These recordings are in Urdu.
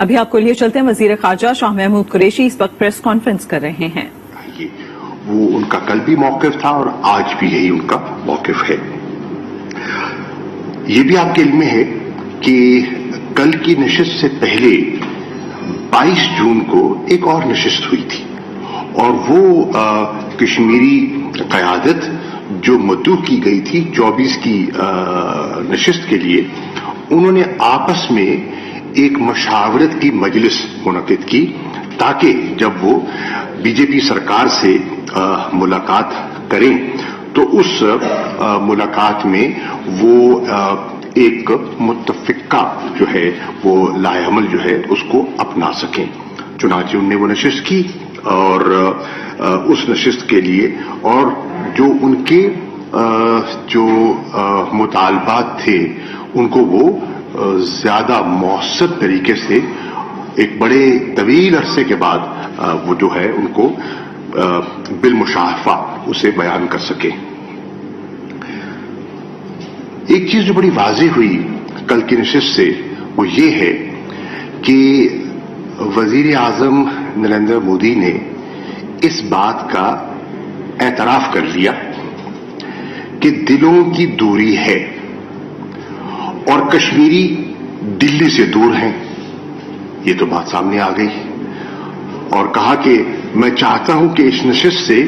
ابھی آپ کو لیے چلتے ہیں، وزیر خارجہ شاہ محمود قریشی اس وقت پریس کانفرنس کر رہے ہیں۔ وہ ان کا کل بھی موقف تھا اور آج بھی یہی ان کا موقف ہے۔ یہ بھی آپ کے علم میں ہے کہ کل کی نشست سے پہلے 22 جون کو ایک اور نشست ہوئی تھی، اور وہ کشمیری قیادت جو مدعو کی گئی تھی 24 کی نشست کے لیے، انہوں نے آپس میں ایک مشاورت کی مجلس منعقد کی تاکہ جب وہ بی جے پی سرکار سے ملاقات کریں تو اس ملاقات میں وہ ایک متفقہ جو ہے وہ لائحہ عمل جو ہے اس کو اپنا سکیں۔ چنانچہ انہوں نے وہ نشست کی، اور اس نشست کے لیے اور جو ان کے جو مطالبات تھے ان کو وہ زیادہ مؤثر طریقے سے ایک بڑے طویل عرصے کے بعد وہ جو ہے ان کو بالمشافہ اسے بیان کر سکے۔ ایک چیز جو بڑی واضح ہوئی کل کی نشست سے وہ یہ ہے کہ وزیر اعظم نریندر مودی نے اس بات کا اعتراف کر لیا کہ دلوں کی دوری ہے اور کشمیری دلی سے دور ہیں، یہ تو بات سامنے آ گئی، اور کہا کہ میں چاہتا ہوں کہ اس نشست سے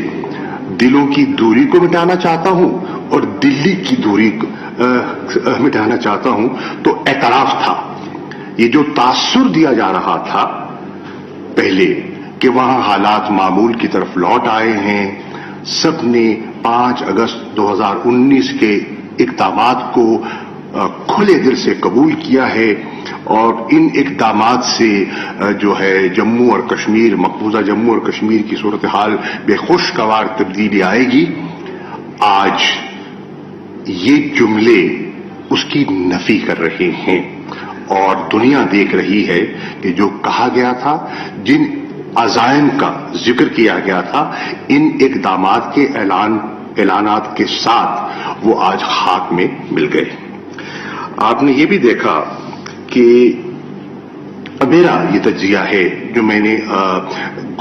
دلوں کی دوری کو مٹانا چاہتا ہوں اور دلی کی دوری کو مٹانا چاہتا ہوں۔ تو اعتراف تھا، یہ جو تاثر دیا جا رہا تھا پہلے کہ وہاں حالات معمول کی طرف لوٹ آئے ہیں، سب نے 5 اگست 2019 کے اقدامات کو کھلے دل سے قبول کیا ہے، اور ان اقدامات سے جو ہے جموں اور کشمیر، مقبوضہ جموں اور کشمیر کی صورتحال بے خوشگوار تبدیلی آئے گی۔ آج یہ جملے اس کی نفی کر رہے ہیں، اور دنیا دیکھ رہی ہے کہ جو کہا گیا تھا، جن عزائم کا ذکر کیا گیا تھا، ان اقدامات کے اعلانات کے ساتھ وہ آج خاک میں مل گئے۔ آپ نے یہ بھی دیکھا کہ میرا یہ تجزیہ ہے جو میں نے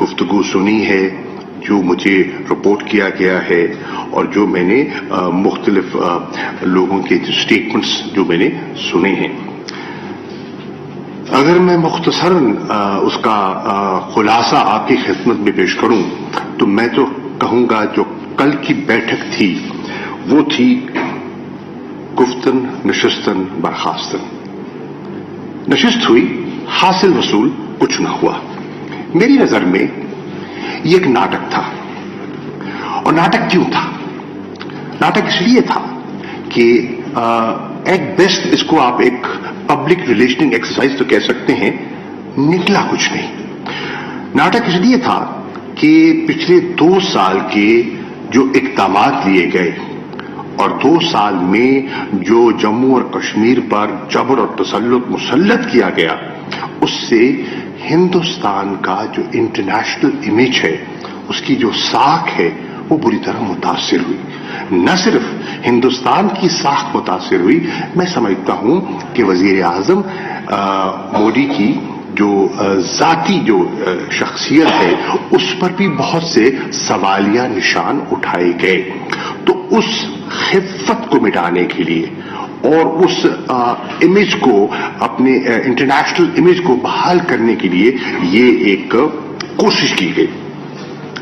گفتگو سنی ہے، جو مجھے رپورٹ کیا گیا ہے، اور جو میں نے مختلف لوگوں کے سٹیٹمنٹس جو میں نے سنے ہیں۔ اگر میں مختصراً اس کا خلاصہ آپ کی خدمت میں پیش کروں تو میں تو کہوں گا جو کل کی بیٹھک تھی وہ تھی گفتن نشستن برخاستن۔ نشست ہوئی، حاصل وصول کچھ نہ ہوا۔ میری نظر میں یہ ایک ناٹک تھا، اور ناٹک کیوں تھا؟ ناٹک اس لیے تھا کہ ایٹ بیسٹ اس کو آپ ایک پبلک ریلیشننگ ایکسرسائز تو کہہ سکتے ہیں، نکلا کچھ نہیں۔ ناٹک اس لیے تھا کہ پچھلے 2 سال کے جو اقدامات لیے گئے اور 2 سال میں جو جموں اور کشمیر پر جبر اور تسلط مسلط کیا گیا، اس سے ہندوستان کا جو انٹرنیشنل امیج ہے، اس کی جو ساکھ ہے، وہ بری طرح متاثر ہوئی۔ نہ صرف ہندوستان کی ساکھ متاثر ہوئی، میں سمجھتا ہوں کہ وزیر اعظم مودی کی جو ذاتی جو شخصیت ہے اس پر بھی بہت سے سوالیہ نشان اٹھائے گئے۔ تو اس خفت کو مٹانے کے لیے اور اس امیج کو، اپنے انٹرنیشنل امیج کو بحال کرنے کے لیے یہ ایک کوشش کی گئی۔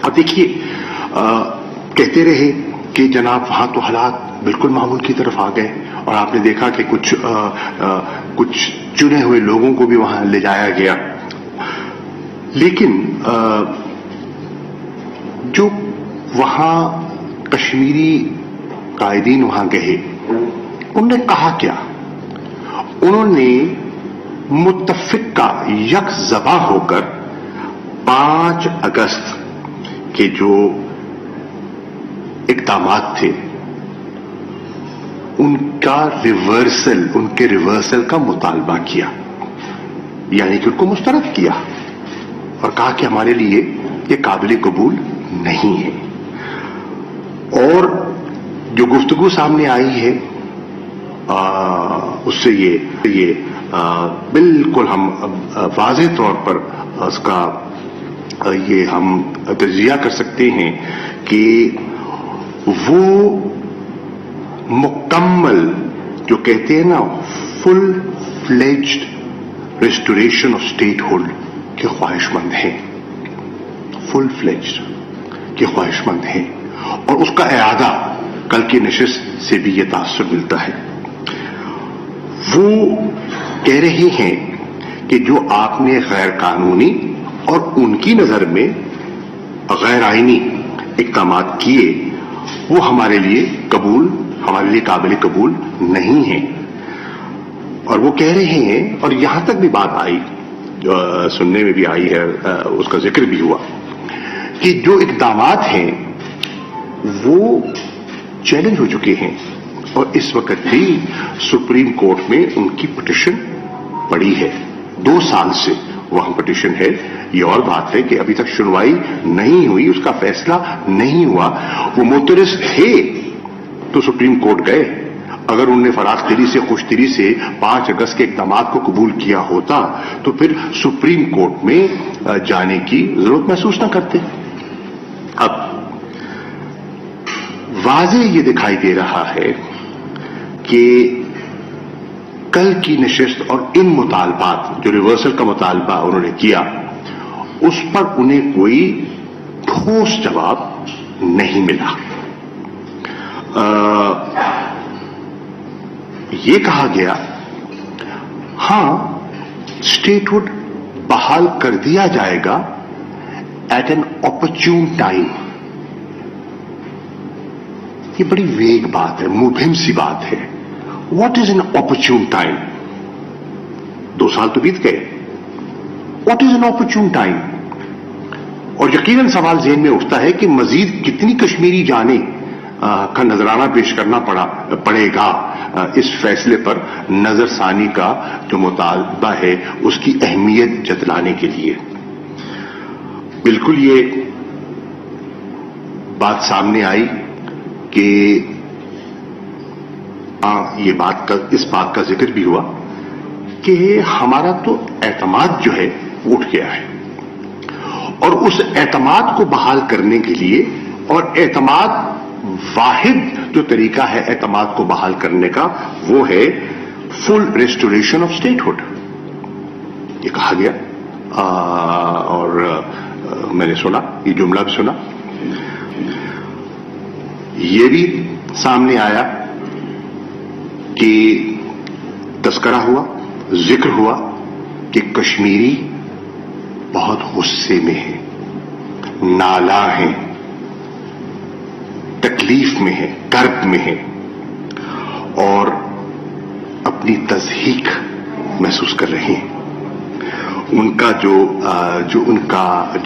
اب دیکھیے، کہتے رہے کہ جناب وہاں تو حالات بالکل معمول کی طرف آ گئے، اور آپ نے دیکھا کہ کچھ چنے ہوئے لوگوں کو بھی وہاں لے جایا گیا، لیکن جو وہاں کشمیری قائدین وہاں گئے، انہوں نے کہا کیا؟ انہوں نے متفقہ یک زباں ہو کر 5 اگست کے جو اقدامات تھے ان کے ریورسل کا مطالبہ کیا، یعنی کہ ان کو مسترد کیا، اور کہا کہ ہمارے لیے یہ قابل قبول نہیں ہے۔ اور جو گفتگو سامنے آئی ہے اس سے یہ بالکل ہم واضح طور پر اس کا یہ ہم تجزیہ کر سکتے ہیں کہ وہ مکمل جو کہتے ہیں نا full fledged restoration of statehood کے خواہش مند ہیں، فل فلیجڈ کے خواہش مند ہیں، اور اس کا اعادہ کل کی نشست سے بھی یہ تاثر ملتا ہے۔ وہ کہہ رہے ہیں کہ جو آپ نے غیر قانونی اور ان کی نظر میں غیر آئینی اقدامات کیے وہ ہمارے لیے قابل قبول نہیں ہیں، اور وہ کہہ رہے ہیں، اور یہاں تک بھی بات آئی سننے میں بھی آئی ہے، اس کا ذکر بھی ہوا کہ جو اقدامات ہیں وہ چیلنج ہو چکے ہیں، اور اس وقت بھی سپریم کورٹ میں ان کی پٹیشن پڑی ہے، 2 سال سے وہاں پٹیشن ہے۔ یہ اور بات ہے کہ ابھی تک سنوائی نہیں ہوئی، اس کا فیصلہ نہیں ہوا۔ وہ معترض تھے تو سپریم کورٹ گئے، اگر انہوں نے فراخ دلی سے خوش دلی سے 5 اگست کے اقدامات کو قبول کیا ہوتا تو پھر سپریم کورٹ میں جانے کی ضرورت محسوس نہ کرتے۔ اب واضح یہ دکھائی دے رہا ہے کہ کل کی نشست اور ان مطالبات جو ریورسل کا مطالبہ انہوں نے کیا اس پر انہیں کوئی ٹھوس جواب نہیں ملا۔ یہ کہا گیا ہاں اسٹیٹ ہوڈ بحال کر دیا جائے گا ایٹ این اپرچون ٹائم۔ یہ بڑی ویگ بات ہے، مبہم سی بات ہے۔ What is an اپرچون time? 2 سال تو بیت گئے، واٹ از این اپرچون ٹائم؟ اور یقیناً سوال ذہن میں اٹھتا ہے کہ مزید کتنی کشمیری جانیں کا نذرانہ پیش کرنا پڑے گا اس فیصلے پر نظر ثانی کا جو مطالبہ ہے اس کی اہمیت جتلانے کے لیے۔ بالکل یہ بات سامنے آئی کہ یہ اس بات کا ذکر بھی ہوا کہ ہمارا تو اعتماد جو ہے اٹھ گیا ہے، اور اس اعتماد کو بحال کرنے کے لیے، اور اعتماد واحد جو طریقہ ہے اعتماد کو بحال کرنے کا وہ ہے فل ریسٹوریشن آف اسٹیٹ ہوڈ، یہ کہا گیا۔ اور میں نے سنا، یہ جملہ بھی سنا، یہ بھی سامنے آیا کہ تذکرہ ہوا، ذکر ہوا کہ کشمیری بہت غصے میں ہے، نالاں ہیں، تکلیف میں ہے، کرب میں ہے، اور اپنی تضحیک محسوس کر رہے ہیں۔ ان کا جو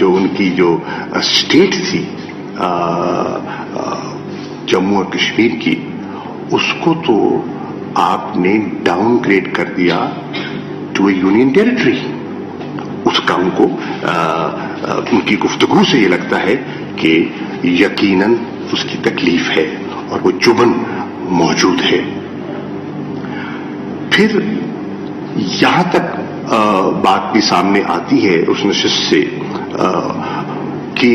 ان کی جو اسٹیٹ تھی جموں اور کشمیر کی، اس کو تو آپ نے ڈاؤن گریڈ کر دیا ٹو اے یونین ٹیریٹری۔ اس کا ان کی گفتگو سے یہ لگتا ہے کہ یقیناً اس کی تکلیف ہے اور وہ چبھن موجود ہے۔ پھر یہاں تک بات بھی سامنے آتی ہے اس نشست سے کہ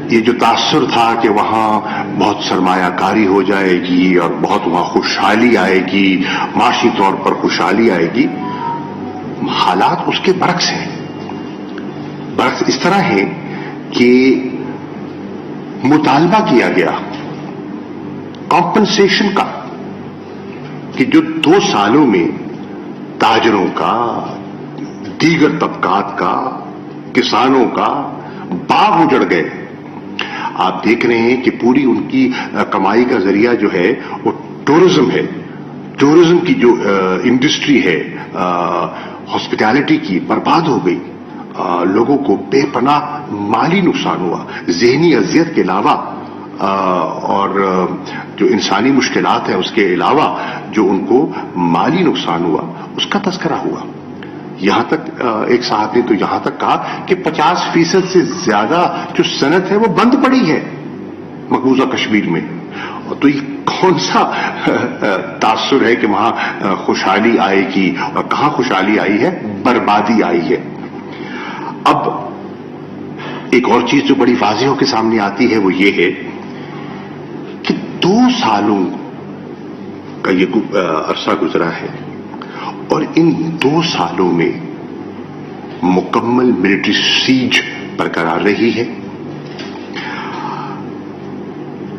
یہ جو تاثر تھا کہ وہاں بہت سرمایہ کاری ہو جائے گی اور بہت وہاں خوشحالی آئے گی، معاشی طور پر خوشحالی آئے گی، حالات اس کے برعکس ہیں۔ برعکس اس طرح ہے کہ مطالبہ کیا گیا کمپنسیشن کا کہ جو 2 سالوں میں تاجروں کا، دیگر طبقات کا، کسانوں کا باغ اجڑ گئے۔ آپ دیکھ رہے ہیں کہ پوری ان کی کمائی کا ذریعہ جو ہے وہ ٹورزم ہے۔ ٹورزم کی جو انڈسٹری ہے، ہاسپٹیلٹی کی، برباد ہو گئی۔ لوگوں کو بے پناہ مالی نقصان ہوا، ذہنی اذیت کے علاوہ اور جو انسانی مشکلات ہیں اس کے علاوہ جو ان کو مالی نقصان ہوا اس کا تذکرہ ہوا۔ یہاں تک ایک صاحب نے تو یہاں تک کہا کہ 50% سے زیادہ جو صنعت ہے وہ بند پڑی ہے مقبوضہ کشمیر میں، تو یہ کون سا تاثر ہے کہ وہاں خوشحالی آئے گی؟ اور کہاں خوشحالی آئی ہے؟ بربادی آئی ہے. اب ایک اور چیز جو بڑی واضح ہو کے سامنے آتی ہے وہ یہ ہے کہ 2 سالوں کا یہ عرصہ گزرا ہے اور ان 2 سالوں میں مکمل ملٹری سیج برقرار رہی ہے.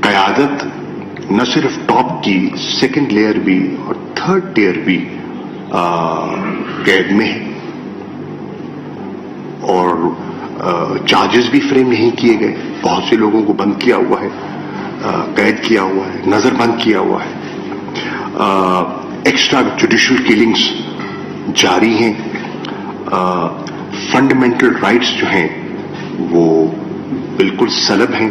قیادت نہ صرف ٹاپ کی، سیکنڈ لیئر بھی اور تھرڈ ٹیئر بھی قید میں ہے، اور چارجز بھی فریم نہیں کیے گئے. بہت سے لوگوں کو بند کیا ہوا ہے، قید کیا ہوا ہے، نظر بند کیا ہوا ہے. ایکسٹرا جوڈیشل کلنگز جاری ہیں. فنڈامنٹل رائٹس جو ہیں وہ بالکل سلب ہیں،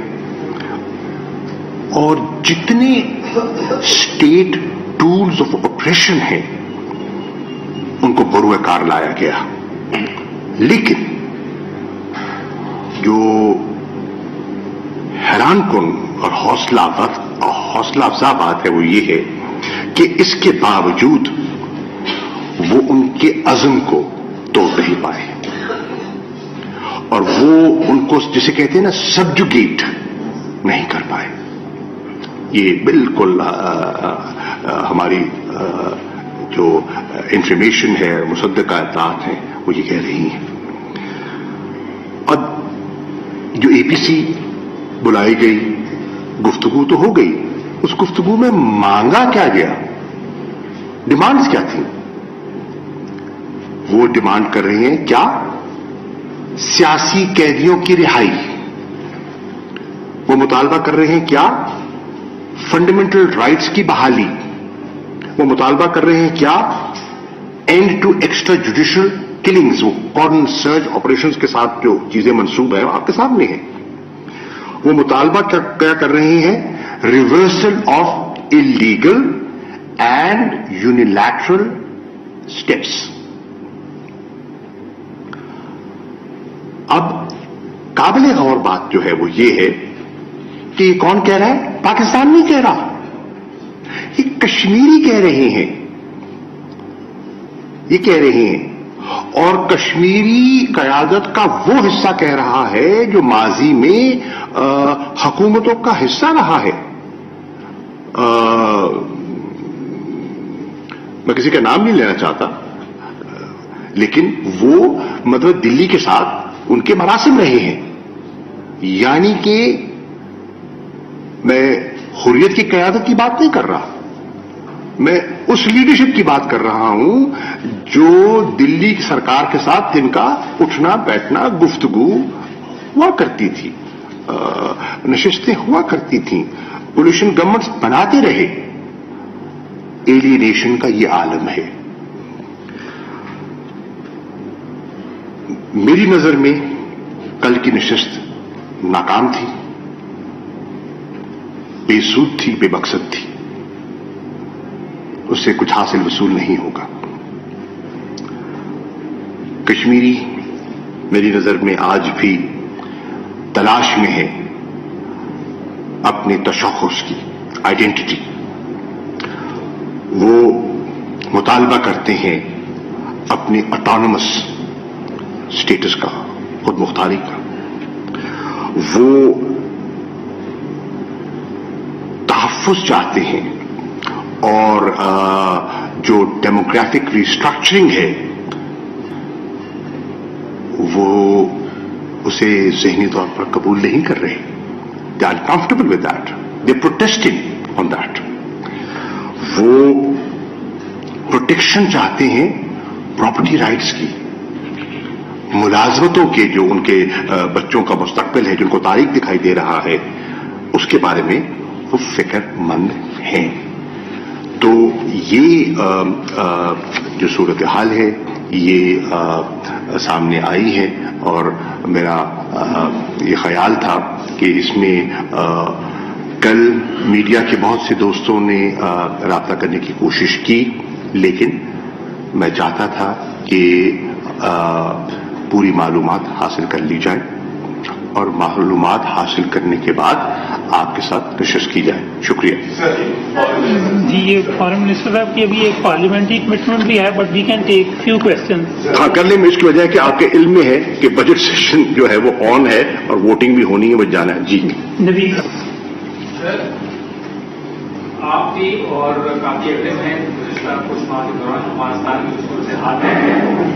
اور جتنے اسٹیٹ ٹولز آف آپریشن ہیں ان کو بروئے کار لایا گیا. لیکن جو حیران کن اور حوصلہ افزا بات ہے وہ یہ ہے کہ اس کے باوجود وہ ان کے عزم کو توڑ نہیں پائے، اور وہ ان کو جسے کہتے ہیں نا سبجوگیٹ نہیں کر پائے. یہ بالکل ہماری جو انفارمیشن ہے، مصدقہ اطلاعات ہیں، وہ یہ کہہ رہی ہیں. اب جو اے پی سی بلائی گئی، گفتگو تو ہو گئی، اس گفتگو میں مانگا کیا گیا؟ ڈیمانڈز کیا تھیں؟ وہ ڈیمانڈ کر رہے ہیں کیا؟ سیاسی قیدیوں کی رہائی. وہ مطالبہ کر رہے ہیں کیا؟ فنڈامنٹل رائٹس کی بحالی. وہ مطالبہ کر رہے ہیں کیا؟ And two extrajudicial killings. وہ کارڈن سرچ آپریشنز کے ساتھ جو چیزیں منسوب ہیں آپ کے سامنے ہیں. وہ مطالبہ کیا کر رہے ہیں؟ Reversal of illegal and unilateral steps. اب قابل غور بات جو ہے وہ یہ ہے کہ یہ کون کہہ رہا ہے؟ پاکستان نہیں کہہ رہا، یہ کشمیری کہہ رہے ہیں. یہ کہہ رہے ہیں، اور کشمیری قیادت کا وہ حصہ کہہ رہا ہے جو ماضی میں حکومتوں کا حصہ رہا ہے. میں کسی کا نام نہیں لینا چاہتا، لیکن وہ مطلب دلی کے ساتھ ان کے مراسم رہے ہیں. یعنی کہ میں حریت کی قیادت کی بات نہیں کر رہا، میں اس لیڈرشپ کی بات کر رہا ہوں جو دلی کی سرکار کے ساتھ جن کا اٹھنا بیٹھنا، گفتگو ہوا کرتی تھی، نشستیں ہوا کرتی تھیں، کولیشن گورنمنٹس بناتے رہے. ایلینیشن کا یہ عالم ہے. میری نظر میں کل کی نشست ناکام تھی، بے سود تھی، بے مقصد تھی. اس سے کچھ حاصل وصول نہیں ہوگا. کشمیری میری نظر میں آج بھی تلاش میں ہے اپنے تشخص کی، آئیڈینٹی. وہ مطالبہ کرتے ہیں اپنے اٹانومس اسٹیٹس کا، خود مختاری کا. وہ تحفظ چاہتے ہیں، اور جو ڈیموگرافک ریسٹرکچرنگ ہے وہ اسے ذہنی طور پر قبول نہیں کر رہے. They are comfortable with that, they protesting on that. وہ پروٹیکشن چاہتے ہیں پراپرٹی رائٹس کی، ملازمتوں کے، جو ان کے بچوں کا مستقبل ہے، جن کو تاریخ دکھائی دے رہا ہے، اس کے بارے میں وہ فکر مند ہیں. تو یہ جو صورتحال ہے یہ سامنے آئی ہے، اور میرا یہ خیال تھا کہ اس میں کل میڈیا کے بہت سے دوستوں نے رابطہ کرنے کی کوشش کی، لیکن میں چاہتا تھا کہ پوری معلومات حاصل کر لی جائے، اور معلومات حاصل کرنے کے بعد آپ کے ساتھ ڈسکس کی جائے. شکریہ. جی یہ فارن منسٹر صاحب کی ابھی ایک پارلیمنٹری کمٹمنٹ بھی ہے but we can take few question. ہاں کر لیں. اس کی وجہ ہے کہ آپ کے علم میں ہے کہ بجٹ سیشن جو ہے وہ آن ہے اور ووٹنگ بھی ہونی ہے, وہ جانا ہے. جی نوید سر آپ بھی اور کافی ایکٹیو ہیں گزشتہ کچھ ماہ کے دوران افغانستان کی صورتحال ہے,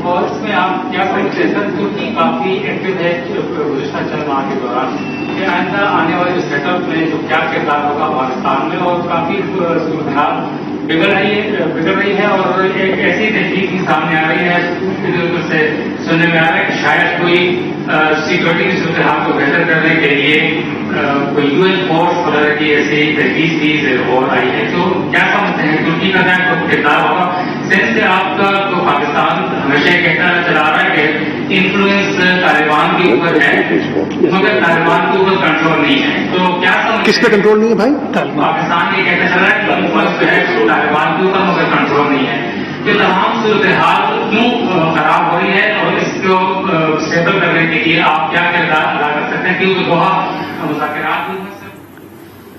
اور اس میں آپ کیا سمجھتے ہیں سر ترکی کافی ایکٹیو ہے گزشتہ چند ماہ کے دوران, کہ آئندہ آنے والے سیٹ اپ میں جو کیا کردار ہوگا افغانستان میں, اور کافی صورتحال بگڑ رہی ہے اور ایک ایسی تحقیق کی سامنے آ رہی ہے ادھر سے سننے میں آ رہا ہے کہ شاید کوئی سیکورٹی کی صورتحال کو بہتر کرنے کے لیے کوئی یو ایس فورس وغیرہ کی ایسی تحقیق کی اور آئی ہے. تو کیا سمجھتے ہیں ترکی کا کیا کردار ہوگا, سنس آپ کا تو پاکستان ہمیشہ کہتا چلا رہا ہے کہ انفلوئنس طالبان کے اوپر ہے مگر طالبان کے اوپر کنٹرول نہیں ہے, تو کیا سمجھتے کس پہ کنٹرول نہیں ہے بھائی؟ پاکستان یہ کہتا چل رہا ہے کہ انفلوئنس جو ہے طالبان کے اوپر مگر کنٹرول نہیں ہے, یہ تمام صورتحال کیوں خراب ہو رہی ہے, اور اس کو اسٹیبل کرنے کے لیے آپ کیا کردار ادا کر سکتے ہیں, کیونکہ دوحہ مذاکرات بھی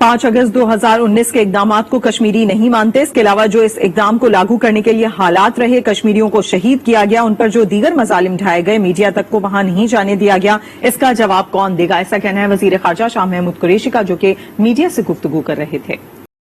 5 اگست 2019 کے اقدامات کو کشمیری نہیں مانتے. اس کے علاوہ جو اس اقدام کو لاگو کرنے کے لیے حالات رہے, کشمیریوں کو شہید کیا گیا, ان پر جو دیگر مظالم ڈھائے گئے, میڈیا تک کو وہاں نہیں جانے دیا گیا, اس کا جواب کون دے گا, ایسا کہنا ہے وزیر خارجہ شاہ محمود قریشی کا, جو کہ میڈیا سے گفتگو کر رہے تھے.